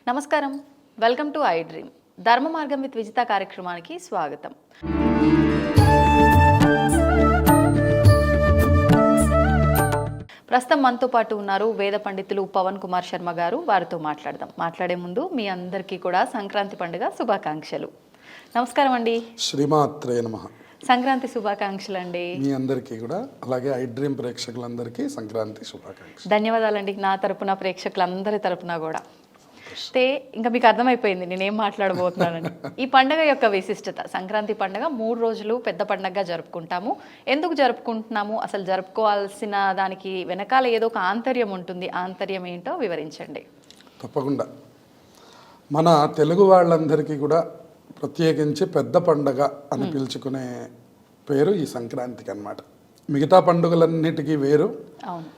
నమస్కారం, welcome to I dream. ధర్మ మార్గం విత్ విజిత కార్యక్రమానికి స్వాగతం. ప్రస్తుతం మనతో పాటు ఉన్నారు వేద పండితులు పవన్ కుమార్ శర్మ గారు. వారితో మాట్లాడే ముందు మీ అందరికీ కూడా సంక్రాంతి పండుగ శుభాకాంక్షలు. నమస్కారం అండి. శ్రీమాత్రే నమః. సంక్రాంతి శుభాకాంక్షలు అండి మీ అందరికీ కూడా, అలాగే ఐ డ్రీమ్ ప్రేక్షకులందరికీ సంక్రాంతి శుభాకాంక్షలు. ధన్యవాదాలండి. నా తరపున, ప్రేక్షకులందరి తరపున కూడా. అయితే ఇంకా మీకు అర్థమైపోయింది నేనేం మాట్లాడబోతున్నానని. ఈ పండుగ యొక్క విశిష్టత, సంక్రాంతి పండుగ 3 రోజులు పెద్ద పండుగగా జరుపుకుంటాము. ఎందుకు జరుపుకుంటున్నాము, అసలు జరుపుకోవాల్సిన దానికి వెనకాల ఏదో ఒక ఆంతర్యం ఉంటుంది. ఆంతర్యం ఏంటో వివరించండి. తప్పకుండా. మన తెలుగు వాళ్ళందరికీ కూడా ప్రత్యేకించి పెద్ద పండగ అని పిలుచుకునే పేరు ఈ సంక్రాంతికి అన్నమాట. మిగతా పండుగలన్నిటికీ వేరు. అవును,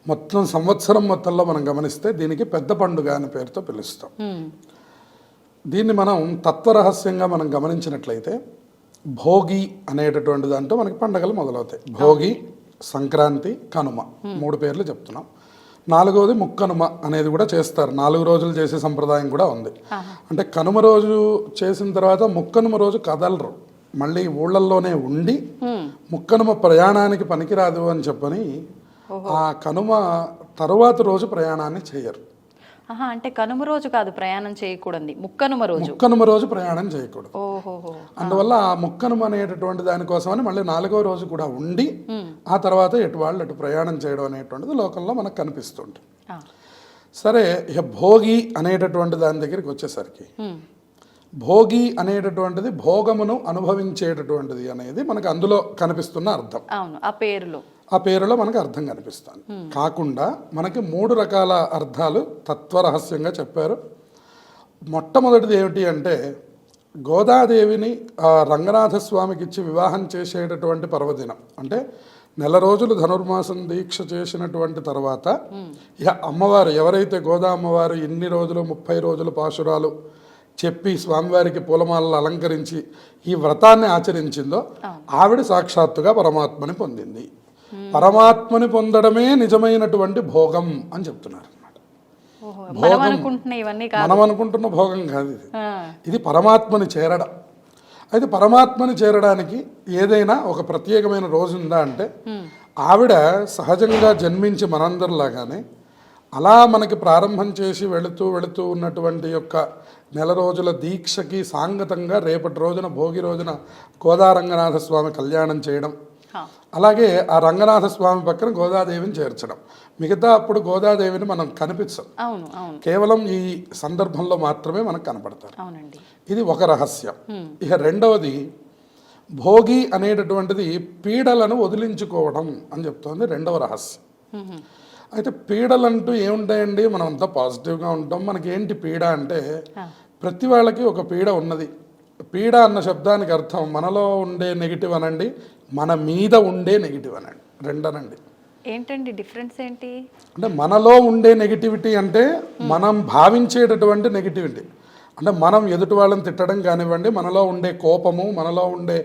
మొత్తం సంవత్సరం మొత్తంలో మనం గమనిస్తే దీనికి పెద్ద పండుగ అనే పేరుతో పిలుస్తాం. దీన్ని మనం తత్వరహస్యంగా మనం గమనించినట్లయితే భోగి అనేటటువంటి దాంట్లో మనకి పండుగలు మొదలవుతాయి. భోగి, సంక్రాంతి, కనుమ 3 పేర్లు చెప్తున్నాం. 4వది ముక్కనుమ అనేది కూడా చేస్తారు. 4 రోజులు చేసే సంప్రదాయం కూడా ఉంది. అంటే కనుమ రోజు చేసిన తర్వాత ముక్కనుమ రోజు కదలరు, మళ్ళీ ఊళ్ళల్లోనే ఉండి ముక్కనుమ ప్రయాణానికి పనికిరాదు అని చెప్పని ఆ కనుమ తరువాత రోజు ప్రయాణాన్ని చేయరు. అంటే కనుమ రోజు కాదు ప్రయాణం చేయకూడదు, ముక్కనుమ రోజు ప్రయాణం చేయకూడదు. అందువల్ల ఆ ముక్కనుమ అనేటటువంటి దానికోసమని మళ్ళీ 4వ రోజు కూడా ఉండి ఆ తర్వాత ఎటు వాళ్ళు అటు ప్రయాణం చేయడం అనేటువంటిది లోకంలో మనకు కనిపిస్తుంది. సరే, ఇక భోగి అనేటటువంటి దాని దగ్గరికి వచ్చేసరికి భోగి అనేటటువంటిది భోగమును అనుభవించేటటువంటిది అనేది మనకు అందులో కనిపిస్తున్న అర్థం. ఆ పేరులో మనకు అర్థం కనిపిస్తుంది. కాకుండా మనకి 3 రకాల అర్థాలు తత్వరహస్యంగా చెప్పారు. మొట్టమొదటిది ఏమిటి అంటే, గోదాదేవిని రంగనాథ స్వామికి ఇచ్చి వివాహం చేసేటటువంటి పర్వదినం. అంటే 4 రోజులు ధనుర్మాసం దీక్ష చేసినటువంటి తర్వాత ఇక అమ్మవారు ఎవరైతే గోదా అమ్మవారు ఇన్ని రోజులు 30 రోజులు పాశురాలు చెప్పి స్వామివారికి పూలమాలలు అలంకరించి ఈ వ్రతాన్ని ఆచరించిందో ఆవిడ సాక్షాత్తుగా పరమాత్మని పొందింది. పరమాత్మని పొందడమే నిజమైనటువంటి భోగం అని చెప్తున్నారు అన్నమాట. మనం అనుకుంటున్న భోగం కాదు ఇది పరమాత్మని చేరడం. అయితే పరమాత్మని చేరడానికి ఏదైనా ఒక ప్రత్యేకమైన రోజు ఉందా అంటే, ఆవిడ సహజంగా జన్మించి మనందరిలాగానే అలా మనకి ప్రారంభం చేసి వెళుతూ ఉన్నటువంటి యొక్క 4 రోజుల దీక్షకి సాంగతంగా రేపటి రోజున భోగి రోజున గోదా రంగనాథ స్వామి కళ్యాణం చేయడం, అలాగే ఆ రంగనాథ స్వామి పక్కన గోదాదేవిని చేర్చడం. మిగతా అప్పుడు గోదాదేవిని మనం కనిపించం, కేవలం ఈ సందర్భంలో మాత్రమే మనకు కనపడతారు. ఇది ఒక రహస్యం. ఇక రెండవది, భోగి అనేటటువంటిది పీడలను వదిలించుకోవడం అని చెప్తోంది రెండవ రహస్యం. అయితే పీడలంటూ ఏముంటాయండి, మనం అంతా పాజిటివ్గా ఉంటాం. మనకేంటి పీడ అంటే, ప్రతి వాళ్ళకి ఒక పీడ ఉన్నది. పీడ అన్న శబ్దానికి అర్థం మనలో ఉండే నెగిటివ్ అనండి, మన మీద ఉండే నెగిటివ్ అనండి, రెండనండి. ఏంటండి డిఫరెన్స్ ఏంటి అంటే, మనలో ఉండే నెగిటివిటీ అంటే మనం భావించేటటువంటి నెగిటివిటీ. అంటే మనం ఎదుటి వాళ్ళని తిట్టడం కానివ్వండి, మనలో ఉండే కోపము, మనలో ఉండే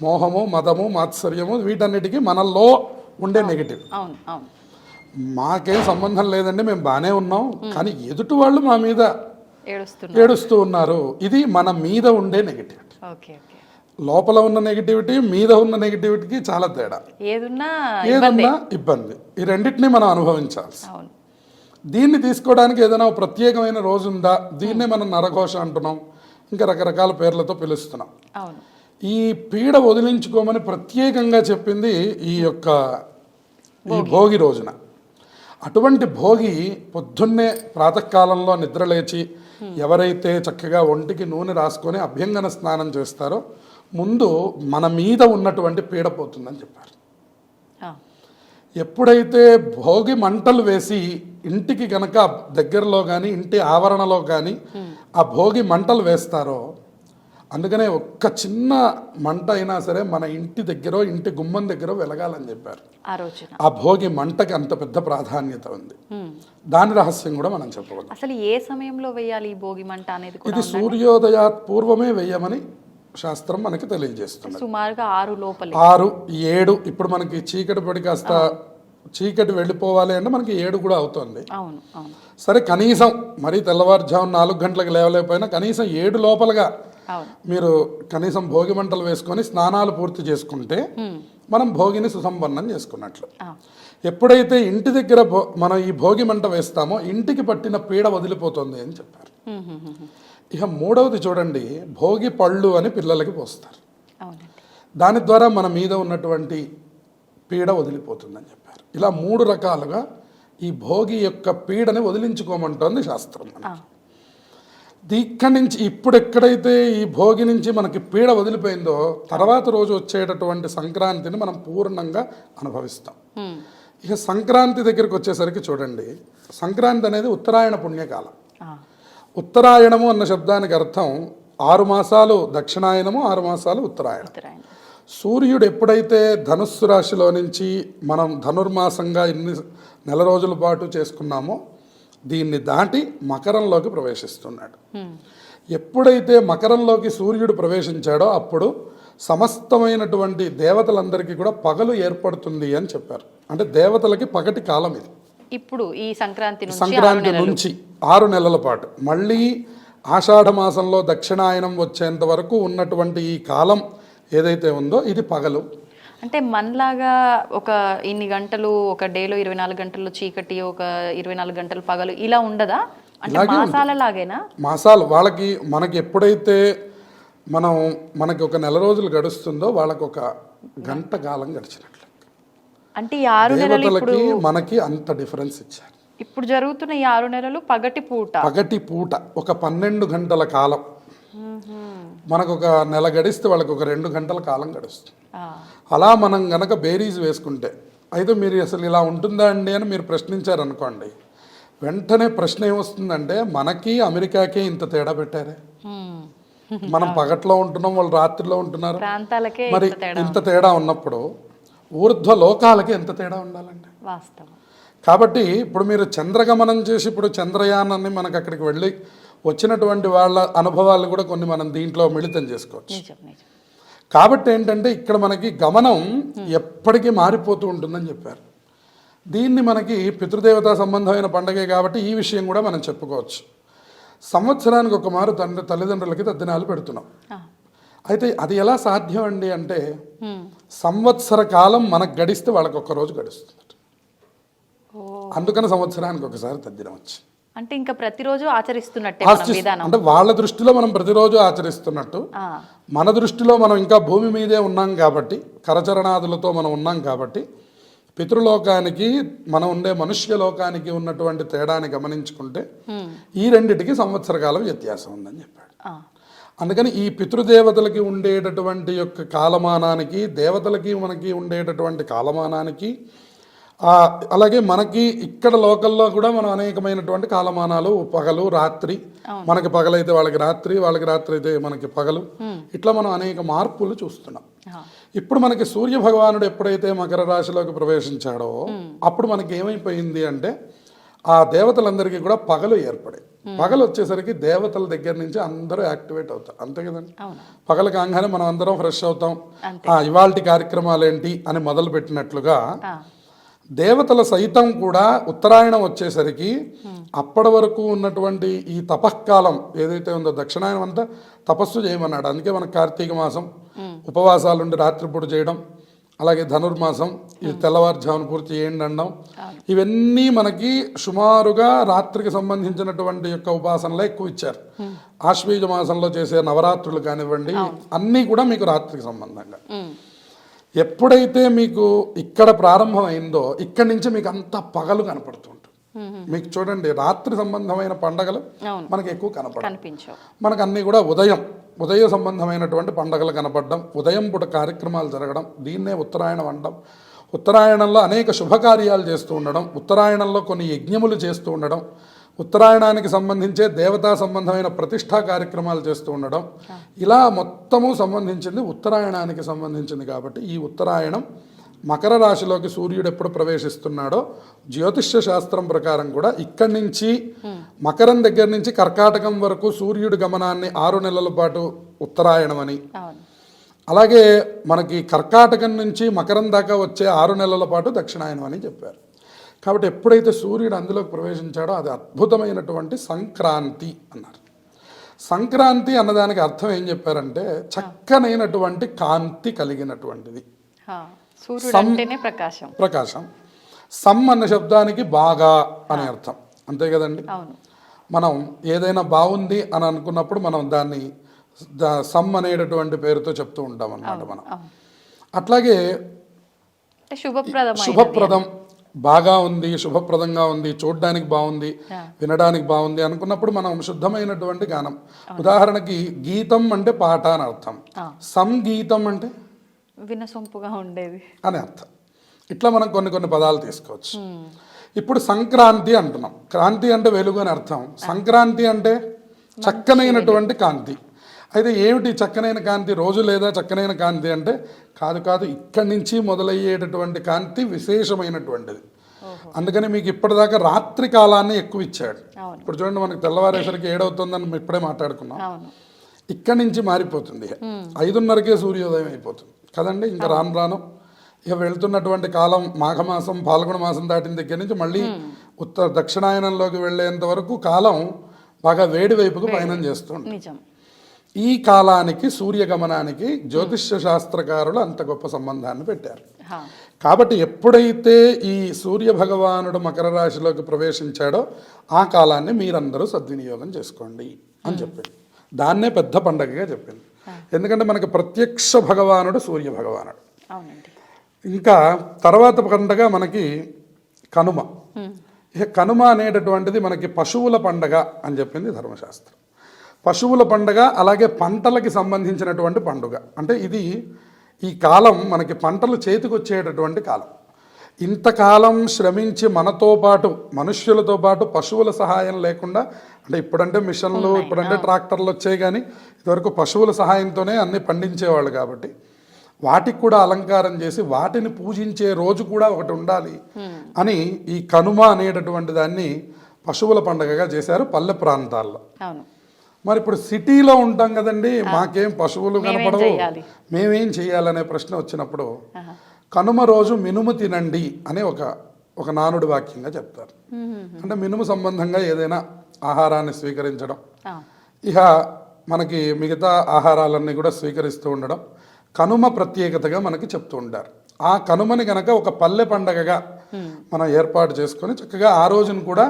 మోహము, మదము, మాత్సర్యము, వీటన్నిటికీ మనలో ఉండే నెగిటివ్. మాకేం సంబంధం లేదండి, మేము బాగానే ఉన్నాం, కానీ ఎదుటి వాళ్ళు మా మీద ఏడుస్తూ ఉన్నారు. ఇది మన మీద ఉండే నెగిటివిటీ. లోపల ఉన్న నెగిటివిటీ, మీద ఉన్న నెగిటివిటీకి చాలా తేడా. ఏదున్నా ఇబ్బంది. ఈ రెండింటినీ మనం అనుభవించాల్సి. దీన్ని తీసుకోవడానికి ఏదైనా ప్రత్యేకమైన రోజు ఉందా? దీన్నే మనం నరఘోష అంటున్నాం, ఇంకా రకరకాల పేర్లతో పిలుస్తున్నాం. ఈ పీడ వదిలించుకోమని ప్రత్యేకంగా చెప్పింది ఈ భోగి రోజున. అటువంటి భోగి పొద్దున్నే ప్రాతకాలంలో నిద్రలేచి ఎవరైతే చక్కగా ఒంటికి నూనె రాసుకొని అభ్యంగన స్నానం చేస్తారో ముందు మన మీద ఉన్నటువంటి పీడ పోతుందని చెప్పారు. ఎప్పుడైతే భోగి మంటలు వేసి ఇంటికి గనక దగ్గరలో కానీ ఇంటి ఆవరణలో కానీ ఆ భోగి మంటలు వేస్తారో, అందుకనే ఒక్క చిన్న మంట అయినా సరే మన ఇంటి దగ్గర, ఇంటి గుమ్మం దగ్గర వెలగాలని చెప్పారు. ఆ భోగి మంటకి అంత పెద్ద ప్రాధాన్యత ఉంది. దాని రహస్యం కూడా మనం చెప్పగలం. అసలు ఏ సమయంలో వేయాలి ఈ భోగి మంట అనేది? ఇది సూర్యోదయాత్ పూర్వమే వేయమని శాస్త్రం మనకి తెలియజేస్తుంది. సుమారుగా 6 లోపల, 6, 7 ఇప్పుడు మనకి చీకటి పడి కాస్త చీకటి వెళ్ళిపోవాలి అంటే మనకి 7 కూడా అవుతుంది. అవును అవును సరే కనీసం మరీ తెల్లవారుజామున 4 గంటలకు లేవలేకపోయినా కనీసం 7 లోపలగా అవును మీరు కనీసం భోగి మంటలు వేసుకొని స్నానాలు పూర్తి చేసుకుంటే మనం భోగిని సుసంపన్నం చేసుకున్నట్లు. ఎప్పుడైతే ఇంటి దగ్గర మనం ఈ భోగి మంట వేస్తామో ఇంటికి పట్టిన పీడ వదిలిపోతుంది అని చెప్పారు. ఇక మూడవది చూడండి, భోగి పళ్ళు అని పిల్లలకి పోస్తారు. అవునండి. దాని ద్వారా మన మీద ఉన్నటువంటి పీడ వదిలిపోతుందని చెప్పారు. ఇలా 3 రకాలుగా ఈ భోగి యొక్క పీడని వదిలించుకోమంటోంది శాస్త్రం మనకి. ఇక్కడి నుంచి ఇప్పుడు ఎక్కడైతే ఈ భోగి నుంచి మనకి పీడ వదిలిపోయిందో తర్వాత రోజు వచ్చేటటువంటి సంక్రాంతిని మనం పూర్ణంగా అనుభవిస్తాం. ఇక సంక్రాంతి దగ్గరికి వచ్చేసరికి చూడండి, సంక్రాంతి అనేది ఉత్తరాయణ పుణ్యకాలం. ఉత్తరాయణము అన్న శబ్దానికి అర్థం 6 మాసాలు దక్షిణాయనము, 6 మాసాలు ఉత్తరాయణం. సూర్యుడు ఎప్పుడైతే ధనుస్సు రాశిలో నుంచి మనం ధనుర్మాసంగా ఇన్ని నెల రోజుల పాటు చేసుకున్నామో దీన్ని దాటి మకరంలోకి ప్రవేశిస్తున్నాడు. ఎప్పుడైతే మకరంలోకి సూర్యుడు ప్రవేశించాడో అప్పుడు సమస్తమైనటువంటి దేవతలందరికీ కూడా పగలు ఏర్పడుతుంది అని చెప్పారు. అంటే దేవతలకి పగటి కాలం ఇది. ఇప్పుడు ఈ సంక్రాంతి నుంచి 6 నెలల పాటు మళ్ళీ ఆషాఢ మాసంలో దక్షిణాయనం వచ్చేంత వరకు ఉన్నటువంటి ఈ కాలం ఏదైతే ఉందో ఇది పగలు. అంటే మనలాగా ఒక ఇన్ని గంటలు ఒక డేలో 24 గంటల్లో చీకటి, ఒక 24 గంటలు పగలు ఇలా ఉండదా? అంటే మాసాలలాగేనా? మాసాలు వాళ్ళకి మనకి ఎప్పుడైతే మనకి ఒక నెల రోజులు గడుస్తుందో వాళ్ళకి ఒక గంట కాలం గడిచినట్లు. అంటే ఈ 6 నెలలకి మనకి అంత డిఫరెన్స్ ఇచ్చారు. ఇప్పుడు జరుగుతున్న ఈ 6 నెలలు పగటి పూట ఒక 12 గంటల కాలం. మనకు ఒక నెల గడిస్తే వాళ్ళకి ఒక 2 గంటల కాలం గడుస్తుంది. అలా మనం గనక బేరీజ్ వేసుకుంటే, అయితే మీరు అసలు ఇలా ఉంటుందా అండి అని మీరు ప్రశ్నించారనుకోండి, వెంటనే ప్రశ్న ఏమొస్తుందంటే మనకి అమెరికాకే ఇంత తేడా పెట్టారే, మనం పగట్లో ఉంటున్నాం వాళ్ళు రాత్రిలో ఉంటున్నారు, మరి ఇంత తేడా ఉన్నప్పుడు ఊర్ధ్వ లోకాలకి ఎంత తేడా ఉండాలండి. కాబట్టి ఇప్పుడు మీరు చంద్రగమనం చేసి ఇప్పుడు చంద్రయానాన్ని మనకు అక్కడికి వెళ్ళి వచ్చినటువంటి వాళ్ళ అనుభవాలు కూడా కొన్ని మనం దీంట్లో మిళితం చేసుకోవచ్చు. కాబట్టి ఏంటంటే ఇక్కడ మనకి గమనం ఎప్పటికీ మారిపోతూ ఉంటుందని చెప్పారు. దీన్ని మనకి పితృదేవతా సంబంధమైన పండగే కాబట్టి ఈ విషయం కూడా మనం చెప్పుకోవచ్చు. సంవత్సరానికి ఒక మారు తల్లిదండ్రులకి తద్దినాలు పెడుతున్నాం. అయితే అది ఎలా సాధ్యం అండి అంటే సంవత్సర కాలం మనకు గడిస్తే వాళ్ళకి ఒక్క రోజు గడుస్తుంది. అందుకని సంవత్సరానికి ఒకసారి తద్దినం వచ్చి అంటే ఇంకా ప్రతిరోజు ఆచరిస్తున్నట్టే అంటే వాళ్ళ దృష్టిలో మనం ప్రతిరోజు ఆచరిస్తున్నట్టు, మన దృష్టిలో మనం ఇంకా భూమి మీదే ఉన్నాం కాబట్టి కరచరణాదులతో మనం ఉన్నాం కాబట్టి పితృలోకానికి మనం ఉండే మనుష్య లోకానికి ఉన్నటువంటి తేడాన్ని గమనించుకుంటే ఈ రెండిటికి సంవత్సర కాలం వ్యత్యాసం ఉందని చెప్పాడు. అందుకని ఈ పితృదేవతలకి ఉండేటటువంటి యొక్క కాలమానానికి దేవతలకి మనకి ఉండేటటువంటి కాలమానానికి అలాగే మనకి ఇక్కడ లోకల్లో కూడా మనం అనేకమైనటువంటి కాలమానాలు, పగలు రాత్రి, మనకి పగలైతే వాళ్ళకి రాత్రి, వాళ్ళకి రాత్రి అయితే మనకి పగలు, ఇట్లా మనం అనేక మార్పులు చూస్తున్నాం. ఇప్పుడు మనకి సూర్య భగవానుడు ఎప్పుడైతే మకర రాశిలోకి ప్రవేశించాడో అప్పుడు మనకి ఏమైపోయింది అంటే ఆ దేవతలందరికీ కూడా పగలు ఏర్పడాయి. పగలు వచ్చేసరికి దేవతల దగ్గర నుంచి అందరూ యాక్టివేట్ అవుతారు, అంతే కదండి. పగలు కాగానే మనం అందరం ఫ్రెష్ అవుతాం, ఇవాల్టి కార్యక్రమాలు ఏంటి అని మొదలు పెట్టినట్లుగా దేవతల సైతం కూడా ఉత్తరాయణం వచ్చేసరికి అప్పటి వరకు ఉన్నటువంటి ఈ తపఃకాలం ఏదైతే ఉందో దక్షిణాయనం అంతా తపస్సు చేయమన్నాడు. అందుకే మనకు కార్తీక మాసం ఉపవాసాలుండి రాత్రిపూట చేయడం, అలాగే ధనుర్మాసం ఇది తెల్లవారుజామున పూర్తి చేయండి అనడం, ఇవన్నీ మనకి సుమారుగా రాత్రికి సంబంధించినటువంటి యొక్క ఉపాసనలే ఎక్కువ ఇచ్చారు. ఆశ్వీజ మాసంలో చేసే నవరాత్రులు కానివ్వండి అన్నీ కూడా మీకు రాత్రికి సంబంధంగా. ఎప్పుడైతే మీకు ఇక్కడ ప్రారంభమైందో ఇక్కడి నుంచి మీకు అంతా పగలు కనపడుతుంటుంది. మీకు చూడండి రాత్రి సంబంధమైన పండగలు మనకి ఎక్కువ కనపడవు, మనకు అన్నీ కూడా ఉదయ సంబంధమైనటువంటి పండగలు కనపడడం, ఉదయం పూట కార్యక్రమాలు జరగడం, దీన్నే ఉత్తరాయణం అనడం. ఉత్తరాయణంలో అనేక శుభకార్యాలు చేస్తూ ఉండడం, ఉత్తరాయణంలో కొన్ని యజ్ఞములు చేస్తూ ఉండడం, ఉత్తరాయణానికి సంబంధించే దేవతా సంబంధమైన ప్రతిష్టా కార్యక్రమాలు చేస్తూ ఉండడం, ఇలా మొత్తము సంబంధించింది ఉత్తరాయణానికి సంబంధించింది. కాబట్టి ఈ ఉత్తరాయణం మకర రాశిలోకి సూర్యుడు ఎప్పుడు ప్రవేశిస్తున్నాడో జ్యోతిష్య శాస్త్రం ప్రకారం కూడా ఇక్కడి నుంచి మకరం దగ్గర నుంచి కర్కాటకం వరకు సూర్యుడి గమనాన్ని 6 నెలల పాటు ఉత్తరాయణం అని, అలాగే మనకి కర్కాటకం నుంచి మకరం దాకా వచ్చే 6 నెలల పాటు దక్షిణాయనం అని చెప్పారు. కాబట్టి ఎప్పుడైతే సూర్యుడు అందులోకి ప్రవేశించాడో అది అద్భుతమైనటువంటి సంక్రాంతి అన్నారు. సంక్రాంతి అన్నదానికి అర్థం ఏం చెప్పారంటే చక్కనైనటువంటి కాంతి కలిగినటువంటిది. సూర్యుడు అంటేనే ప్రకాశం. ప్రకాశం. సమ్ అన్న శబ్దానికి బాగా అనే అర్థం, అంతే కదండి. అవును. మనం ఏదైనా బాగుంది అని అనుకున్నప్పుడు మనం దాన్ని సమ్ అనేటటువంటి పేరుతో చెప్తూ ఉంటాం అన్నమాట మనం. అట్లాగే శుభప్రదం, బాగా ఉంది, శుభప్రదంగా ఉంది, చూడడానికి బాగుంది, వినడానికి బాగుంది అనుకున్నప్పుడు మనం శుద్ధమైనటువంటి గానం. ఉదాహరణకి గీతం అంటే పాట అని అర్థం, సంగీతం అంటే వినసొంపుగా ఉండేది అని అర్థం. ఇట్లా మనం కొన్ని పదాలు తీసుకోవచ్చు. ఇప్పుడు సంక్రాంతి అంటున్నాం. క్రాంతి అంటే వెలుగు అని అర్థం. సంక్రాంతి అంటే చక్కనైనటువంటి కాంతి. అయితే ఏమిటి చక్కనైన కాంతి? రోజు లేదా చక్కనైన కాంతి అంటే కాదు, ఇక్కడి నుంచి మొదలయ్యేటటువంటి కాంతి విశేషమైనటువంటిది. అందుకని మీకు ఇప్పటిదాకా రాత్రి కాలాన్ని ఎక్కువ ఇచ్చాడు. ఇప్పుడు చూడండి, మనకు తెల్లవారేసరికి 7 అవుతుందని ఇప్పుడే మాట్లాడుకున్నాం. ఇక్కడి నుంచి మారిపోతుంది. 5:30కే సూర్యోదయం అయిపోతుంది కదండి. ఇంకా రాను ఇక వెళ్తున్నటువంటి కాలం మాఘమాసం, పాల్గొన మాసం దాటిన దగ్గర నుంచి మళ్ళీ దక్షిణాయనంలోకి వెళ్ళేంత వరకు కాలం బాగా వేడి వైపుకు పయనం చేస్తుంది. ఈ కాలానికి సూర్యగమనానికి జ్యోతిష్య శాస్త్రకారులు అంత గొప్ప సంబంధాన్ని పెట్టారు. కాబట్టి ఎప్పుడైతే ఈ సూర్య భగవానుడు మకర రాశిలోకి ప్రవేశించాడో ఆ కాలాన్ని మీరందరూ సద్వినియోగం చేసుకోండి అని చెప్పింది. దాన్నే పెద్ద పండగగా చెప్పింది. ఎందుకంటే మనకి ప్రత్యక్ష భగవానుడు సూర్య భగవానుడు. ఇంకా తర్వాత పండగ మనకి కనుమ. ఇక కనుమ అనేటటువంటిది మనకి పశువుల పండగ అని చెప్పింది ధర్మశాస్త్రం. పశువుల పండగ, అలాగే పంటలకి సంబంధించినటువంటి పండుగ. అంటే ఇది ఈ కాలం మనకి పంటలు చేతికొచ్చేటటువంటి కాలం. ఇంతకాలం శ్రమించి మనతో పాటు, మనుష్యులతో పాటు పశువుల సహాయం లేకుండా, అంటే ఇప్పుడంటే మిషన్లు, ఇప్పుడంటే ట్రాక్టర్లు వచ్చాయి, కానీ ఇదివరకు పశువుల సహాయంతోనే అన్ని పండించేవాళ్ళు. కాబట్టి వాటికి కూడా అలంకారం చేసి వాటిని పూజించే రోజు కూడా ఒకటి ఉండాలి అని ఈ కనుమ అనేటటువంటి దాన్ని పశువుల పండుగగా చేశారు పల్లె ప్రాంతాల్లో. మరి ఇప్పుడు సిటీలో ఉంటాం కదండి, మాకేం పశువులు కనపడవు, మేమేం చేయాలనే ప్రశ్న వచ్చినప్పుడు కనుమ రోజు మినుము తినండి అనే ఒక నానుడి వాక్యంగా చెప్తారు. అంటే మినుము సంబంధంగా ఏదైనా ఆహారాన్ని స్వీకరించడం, ఇక మనకి మిగతా ఆహారాలన్నీ కూడా స్వీకరిస్తూ ఉండడం కనుమ ప్రత్యేకతగా మనకి చెప్తూ ఉంటారు. ఆ కనుమని కనుక ఒక పల్లె పండగగా మనం ఏర్పాటు చేసుకొని చక్కగా ఆ రోజును కూడా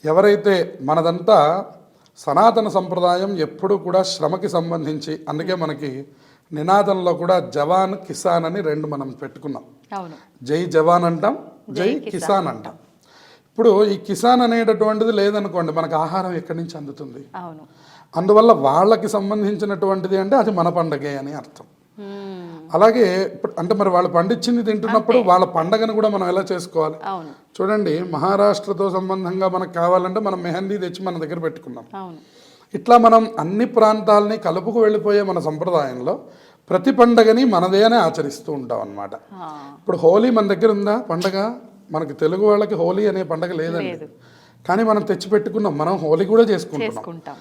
ఎవరైతే మనదంతా సనాతన సంప్రదాయం ఎప్పుడు కూడా శ్రమకి సంబంధించి, అందుకే మనకి నినాదంలో కూడా జవాన్ కిసాన్ అని 2 మనం పెట్టుకున్నాం. జై జవాన్ అంటాం, జై కిసాన్ అంటాం. ఇప్పుడు ఈ కిసాన్ అనేటటువంటిది లేదనుకోండి, మనకు ఆహారం ఎక్కడి నుంచి అందుతుంది? అందువల్ల వాళ్ళకి సంబంధించినటువంటిది అంటే అది మన పండగే అని అర్థం. అలాగే అంటే మరి వాళ్ళు పండించింది తింటున్నప్పుడు వాళ్ళ పండగను కూడా మనం ఎలా చేసుకోవాలి? చూడండి, మహారాష్ట్రతో సంబంధంగా మనకు కావాలంటే మనం మెహందీ తెచ్చి మన దగ్గర పెట్టుకున్నాం. ఇట్లా మనం అన్ని ప్రాంతాలని కలుపుకు వెళ్ళిపోయే మన సంప్రదాయంలో ప్రతి పండగని మనదే అని ఆచరిస్తూ ఉంటాం అన్నమాట. ఇప్పుడు హోలీ మన దగ్గర ఉందా పండగ? మనకి తెలుగు వాళ్ళకి హోలీ అనే పండగ లేదండి, కానీ మనం తెచ్చి పెట్టుకున్నాం. మనం హోలీ కూడా చేసుకుంటాం.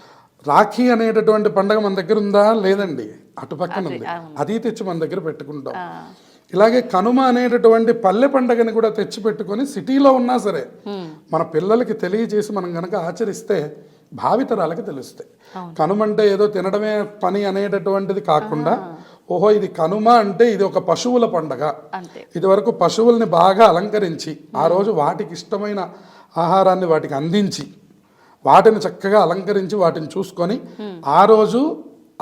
రాఖీ అనేటటువంటి పండగ మన దగ్గర ఉందా? లేదండి, అటుపక్కన ఉంది, అది తెచ్చి మన దగ్గర పెట్టుకుంటాం. ఇలాగే కనుమ అనేటటువంటి పల్లె పండగని కూడా తెచ్చి పెట్టుకొని సిటీలో ఉన్నా సరే మన పిల్లలకి తెలియజేసి మనం కనుక ఆచరిస్తే భావితరాలకి తెలుస్తాయి. కనుమ అంటే ఏదో తినడమే పని అనేటటువంటిది కాకుండా, ఓహో ఇది కనుమ అంటే ఇది ఒక పశువుల పండగ. ఇది వరకు పశువుల్ని బాగా అలంకరించి ఆ రోజు వాటికి ఇష్టమైన ఆహారాన్ని వాటికి అందించి వాటిని చక్కగా అలంకరించి వాటిని చూసుకొని ఆ రోజు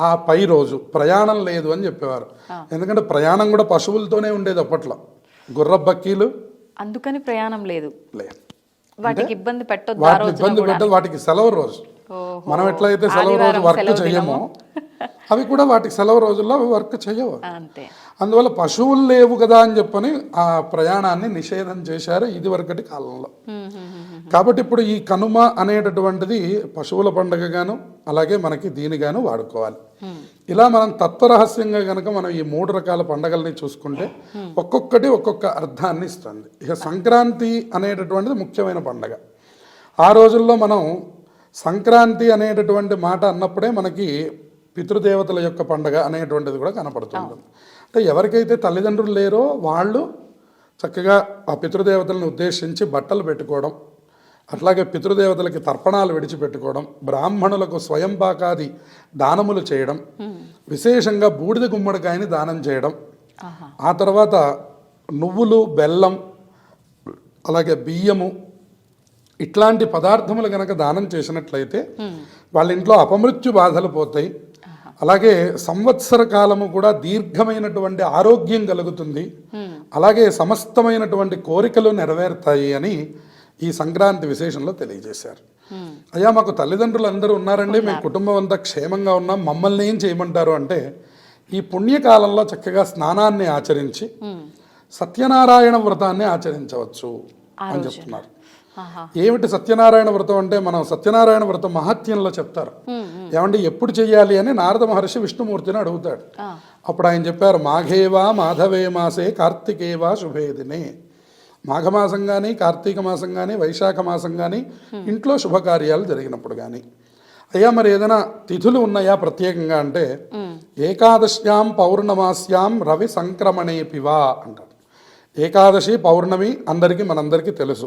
ఆ పై రోజు ప్రయాణం లేదు అని చెప్పేవారు. ఎందుకంటే ప్రయాణం కూడా పశువులతోనే ఉండేది అప్పట్లో, గుర్రబక్కీలు, అందుకని ప్రయాణం లేదు. వాటికి ఇబ్బంది పెట్టదు, వాటికి సెలవు రోజు. మనం ఎట్లయితే సెలవు రోజు వర్క్ చేయమో అవి కూడా వాటికి సెలవు రోజుల్లో అవి వర్క్ చేయవు. అందువల్ల పశువులు లేవు కదా అని చెప్పని ఆ ప్రయాణాన్ని నిషేధం చేశారు ఇది వరకటి కాలంలో. కాబట్టి ఇప్పుడు ఈ కనుమ అనేటటువంటిది పశువుల పండుగగాను అలాగే మనకి దీనిగాను వాడుకోవాలి. ఇలా మనం తత్వరహస్యంగా కనుక మనం ఈ 3 రకాల పండుగల్ని చూసుకుంటే ఒక్కొక్కటి ఒక్కొక్క అర్థాన్ని ఇస్తుంది. ఇక సంక్రాంతి అనేటటువంటిది ముఖ్యమైన పండుగ. ఆ రోజుల్లో మనం సంక్రాంతి అనేటటువంటి మాట అన్నప్పుడే మనకి పితృదేవతల యొక్క పండగ అనేటువంటిది కూడా కనపడుతుంది. అంటే ఎవరికైతే తల్లిదండ్రులు లేరో వాళ్ళు చక్కగా ఆ పితృదేవతలను ఉద్దేశించి బట్టలు పెట్టుకోవడం, అట్లాగే పితృదేవతలకి తర్పణాలు విడిచిపెట్టుకోవడం, బ్రాహ్మణులకు స్వయం పాకాది దానములు చేయడం, విశేషంగా బూడిద గుమ్మడికాయని దానం చేయడం, ఆ తర్వాత నువ్వులు, బెల్లం, అలాగే బియ్యము ఇట్లాంటి పదార్థములు కనుక దానం చేసినట్లయితే వాళ్ళ ఇంట్లో అపమృత్యు బాధలు పోతాయి. అలాగే సంవత్సర కాలము కూడా దీర్ఘమైనటువంటి ఆరోగ్యం కలుగుతుంది. అలాగే సమస్తమైనటువంటి కోరికలు నెరవేరుతాయి అని ఈ సంక్రాంతి విశేషంలో తెలియజేశారు. అయ్యా మాకు తల్లిదండ్రులు అందరూ ఉన్నారండి, మీ కుటుంబం అంతా క్షేమంగా ఉన్నాం, మమ్మల్ని ఏం చేయమంటారు అంటే ఈ పుణ్యకాలంలో చక్కగా స్నానాన్ని ఆచరించి సత్యనారాయణ వ్రతాన్ని ఆచరించవచ్చు అని చెప్తున్నారు. ఏమిటి సత్యనారాయణ వ్రతం అంటే, మనం సత్యనారాయణ వ్రతం మహత్యంలో చెప్తారు. ఏమంటే ఎప్పుడు చెయ్యాలి అని నారద మహర్షి విష్ణుమూర్తిని అడుగుతాడు. అప్పుడు ఆయన చెప్పారు, మాఘేవా మాధవే మాసే కార్తికేవా శుభే దినే. మాఘమాసం కానీ, కార్తీక మాసం కానీ, వైశాఖ మాసం కానీ, ఇంట్లో శుభకార్యాలు జరిగినప్పుడు కానీ. అయ్యా మరి ఏదైనా తిథులు ఉన్నాయా ప్రత్యేకంగా అంటే, ఏకాదశ్యాం పౌర్ణమాస్యాం రవి సంక్రమణేపివా అంటారు. ఏకాదశి పౌర్ణమి మనందరికీ తెలుసు.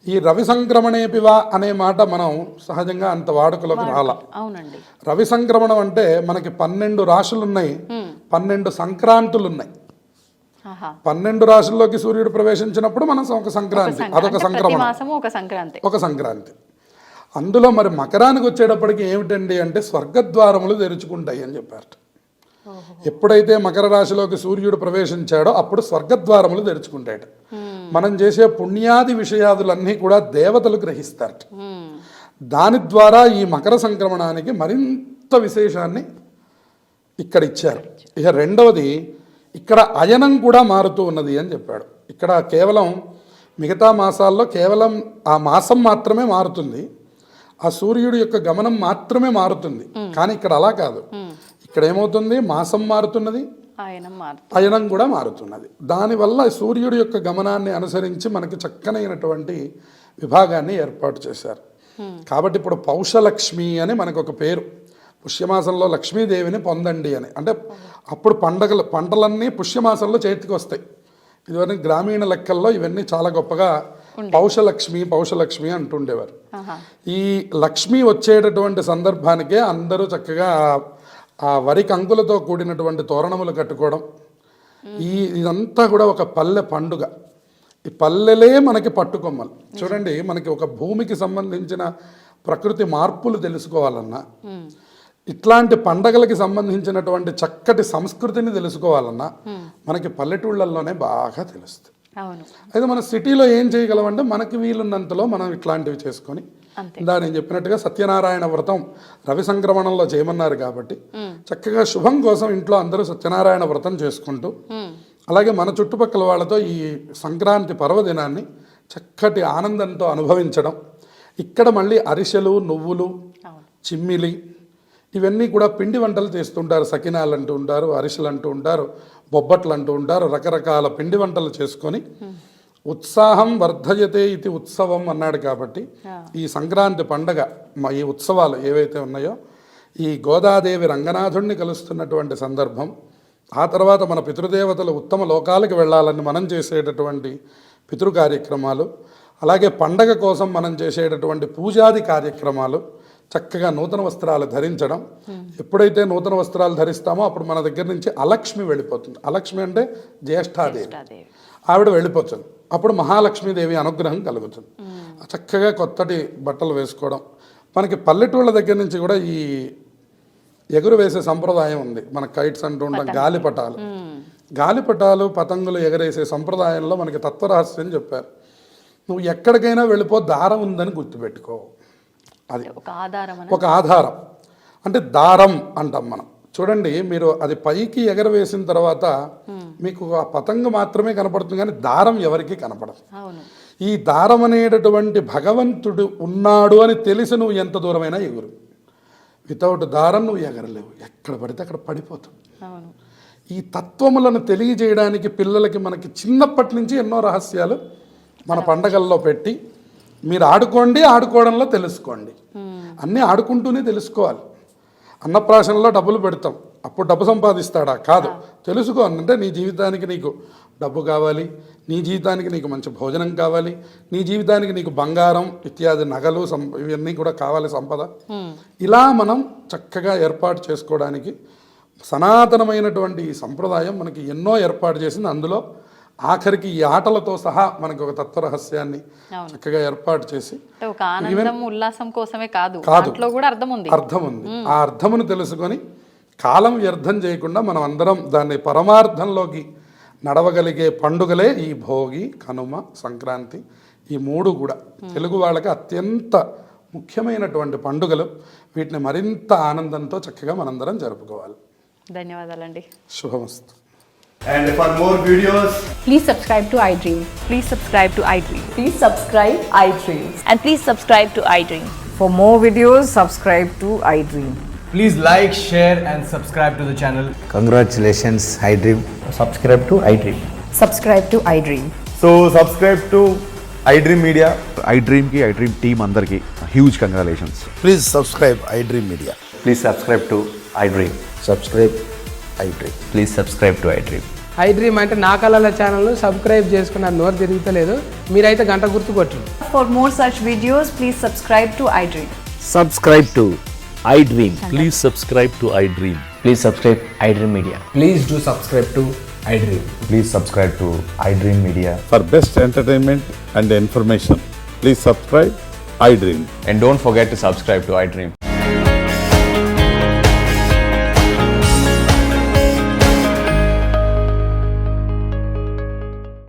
ఈ రవి సంక్రమణేపివా అనే మాట మనం సహజంగా అంత వాడుకలోకి రాలా. రవి సంక్రమణం అంటే మనకి 12 రాశులు ఉన్నాయి, 12 సంక్రాంతులు ఉన్నాయి. 12 రాశుల్లోకి సూర్యుడు ప్రవేశించినప్పుడు మనం ఒక సంక్రాంతి, అదొక సంక్రమణం, ఒక సంక్రాంతి. అందులో మరి మకరానికి వచ్చేటప్పటికి ఏమిటండి అంటే స్వర్గద్వారములు తెరుచుకుంటాయి అని చెప్పారు. ఎప్పుడైతే మకర రాశిలోకి సూర్యుడు ప్రవేశించాడో అప్పుడు స్వర్గద్వారములు తెరుచుకుంటాడు. మనం చేసే పుణ్యాది విషయాదులన్నీ కూడా దేవతలు గ్రహిస్తారు. దాని ద్వారా ఈ మకర సంక్రమణానికి మరింత విశేషాన్ని ఇక్కడ ఇచ్చారు. ఇక రెండవది, ఇక్కడ అయనం కూడా మారుతూ ఉన్నది అని చెప్పాడు. ఇక్కడ కేవలం మిగతా మాసాల్లో కేవలం ఆ మాసం మాత్రమే మారుతుంది, ఆ సూర్యుడి యొక్క గమనం మాత్రమే మారుతుంది. కానీ ఇక్కడ అలా కాదు. ఇక్కడ ఏమవుతుంది, మాసం మారుతున్నది, అయనం కూడా మారుతున్నది. దానివల్ల సూర్యుడి యొక్క గమనాన్ని అనుసరించి మనకి చక్కనైనటువంటి విభాగాన్ని ఏర్పాటు చేశారు. కాబట్టి ఇప్పుడు పౌషలక్ష్మి అని మనకు ఒక పేరు. పుష్యమాసంలో లక్ష్మీదేవిని పొందండి అని. అంటే అప్పుడు పంటలన్నీ పుష్యమాసంలో చేతికి వస్తాయి. ఇదివరకు గ్రామీణ లెక్కల్లో ఇవన్నీ చాలా గొప్పగా పౌషలక్ష్మి అంటుండేవారు. ఈ లక్ష్మి వచ్చేటటువంటి సందర్భానికే అందరూ చక్కగా ఆ వరి కంకులతో కూడినటువంటి తోరణములు కట్టుకోవడం, ఇదంతా కూడా ఒక పల్లె పండుగ. ఈ పల్లెలే మనకి పట్టుకొమ్మలు. చూడండి, మనకి ఒక భూమికి సంబంధించిన ప్రకృతి మార్పులు తెలుసుకోవాలన్నా, ఇట్లాంటి పండగలకి సంబంధించినటువంటి చక్కటి సంస్కృతిని తెలుసుకోవాలన్నా మనకి పల్లెటూళ్ళల్లోనే బాగా తెలుస్తుంది. అయితే మన సిటీలో ఏం చేయగలమంటే మనకి వీలున్నంతలో మనం ఇట్లాంటివి చేసుకొని, నేను చెప్పినట్టుగా సత్యనారాయణ వ్రతం రవి సంక్రమణంలో చేయమన్నారు కాబట్టి చక్కగా శుభం కోసం ఇంట్లో అందరూ సత్యనారాయణ వ్రతం చేసుకుంటూ, అలాగే మన చుట్టుపక్కల వాళ్ళతో ఈ సంక్రాంతి పర్వదినాన్ని చక్కటి ఆనందంతో అనుభవించడం. ఇక్కడ మళ్ళీ అరిసెలు, నువ్వులు, చిమ్మిలి ఇవన్నీ కూడా పిండి వంటలు చేస్తుంటారు. సకినాలు అంటూ ఉంటారు, అరిసెలు అంటూ ఉంటారు, బొబ్బట్లు అంటూ ఉంటారు. రకరకాల పిండి వంటలు చేసుకొని ఉత్సాహం వర్ధయతే ఇది ఉత్సవం అన్నాడు. కాబట్టి ఈ సంక్రాంతి పండగ, ఈ ఉత్సవాలు ఏవైతే ఉన్నాయో, ఈ గోదాదేవి రంగనాథుణ్ణి కలుస్తున్నటువంటి సందర్భం, ఆ తర్వాత మన పితృదేవతలు ఉత్తమ లోకాలకు వెళ్ళాలని మనం చేసేటటువంటి పితృ కార్యక్రమాలు, అలాగే పండగ కోసం మనం చేసేటటువంటి పూజాది కార్యక్రమాలు, చక్కగా నూతన వస్త్రాలు ధరించడం. ఎప్పుడైతే నూతన వస్త్రాలు ధరిస్తామో అప్పుడు మన దగ్గర నుంచి అలక్ష్మి వెళ్ళిపోతుంది. అలక్ష్మి అంటే జ్యేష్ఠాదేవి, ఆవిడ వెళ్ళిపోతుంది. అప్పుడు మహాలక్ష్మీదేవి అనుగ్రహం కలుగుతుంది. చక్కగా కొత్తటి బట్టలు వేసుకోవడం. మనకి పల్లెటూళ్ళ దగ్గర నుంచి కూడా ఈ ఎగురు వేసే సంప్రదాయం ఉంది. మన కైట్స్ అంటూ ఉంటాం, గాలిపటాలు పతంగులు ఎగరేసే సంప్రదాయంలో మనకి తత్వరహస్యం చెప్పారు. నువ్వు ఎక్కడికైనా వెళ్ళిపో, దారం ఉందని గుర్తుపెట్టుకో. అది ఒక ఆధారం. అంటే దారం అంటాం మనం. చూడండి, మీరు అది పైకి ఎగరవేసిన తర్వాత మీకు ఆ పతంగ మాత్రమే కనపడుతుంది, కానీ దారం ఎవరికి కనపడదు. ఈ దారం అనేటటువంటి భగవంతుడు ఉన్నాడు అని తెలిసి నువ్వు ఎంత దూరమైనా ఎగురు. వితౌట్ దారం నువ్వు ఎగరలేవు, ఎక్కడ పడితే అక్కడ పడిపోతావు. ఈ తత్వములను తెలియజేయడానికి పిల్లలకి మనకి చిన్నప్పటి నుంచి ఎన్నో రహస్యాలు మన పండగల్లో పెట్టి, మీరు ఆడుకోండి, ఆడుకోవడంలో తెలుసుకోండి. అన్నీ ఆడుకుంటూనే తెలుసుకోవాలి. అన్నప్రాశనలో డబ్బులు పెడతాం, అప్పుడు డబ్బు సంపాదిస్తాడా? కాదు. తెలుసుకో అంటే నీ జీవితానికి నీకు డబ్బు కావాలి, నీ జీవితానికి నీకు మంచి భోజనం కావాలి, నీ జీవితానికి నీకు బంగారం ఇత్యాది నగలు ఇవన్నీ కూడా కావాలి, సంపద. ఇలా మనం చక్కగా ఏర్పాటు చేసుకోవడానికి సనాతనమైనటువంటి ఈ సంప్రదాయం మనకి ఎన్నో ఏర్పాటు చేసింది. అందులో ఆఖరికి ఈ ఆటలతో సహా మనకు ఒక తత్వరహస్యాన్ని చక్కగా ఏర్పాటు చేసి, ఒక ఆనందం ఉల్లాసం కోసమే కాదు, దాంట్లో కూడా అర్థం ఉంది. ఆ అర్థమును తెలుసుకొని కాలం వ్యర్థం చేయకుండా మనం అందరం దాన్ని పరమార్థంలోకి నడవగలిగే పండుగలే ఈ భోగి, కనుమ, సంక్రాంతి. ఈ మూడు కూడా తెలుగు వాళ్ళకి అత్యంత ముఖ్యమైనటువంటి పండుగలు. వీటిని మరింత ఆనందంతో చక్కగా మనందరం జరుపుకోవాలి. ధన్యవాదాలండి. శుభమస్తు. And for more videos, Please subscribe to iDream. Please subscribe to iDream. Please subscribe iDream. And please subscribe to iDream. For more videos, subscribe to iDream. please like, share and subscribe to the channel. Congratulations, iDream. Subscribe to iDream. Subscribe to iDream. So subscribe to iDream Media. iDream ki iDream team andarki huge congratulations. Please subscribe iDream Media. Please subscribe to iDream. Subscribe iDream. Please subscribe to iDream. iDream అంటే నా కళల ఛానల్ను subscribe చేసుకున్న నోరు తిరుగుతలేదు, మీరైతే గంట గుర్తు కొట్టండి. For more such videos, please subscribe to iDream. Subscribe to iDream. Please subscribe to iDream. Please subscribe iDream Media. Please do subscribe to iDream. Please subscribe to iDream Media. For best entertainment and information, please subscribe iDream. And don't forget to subscribe to iDream.